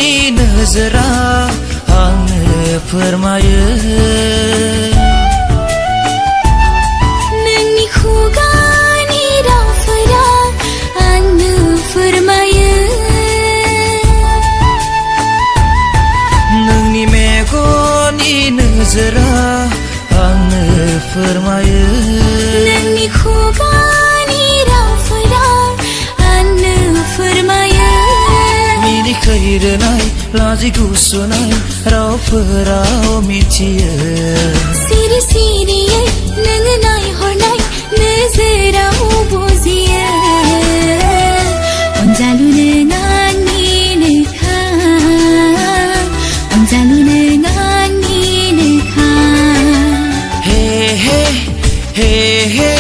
मेगननि नोजोरा आंनो फोरमायो नोंनि खुगानि रावफोरा आंनो फोरमायो नोंनि मेगननि नोजोरा आंनो फोरमायो नोंनि खुगानि रावफोरा आंनो फोरमायो मिनिखैरोनाय लाजि गुसुनाय रावफोराव मिथियो सिरि सिरियै नोङो नायहरनाय नोजोराव बुजियो अनजालु नों आंनिनोखा अनजालु नों आंनिनोखा हे हे हे हे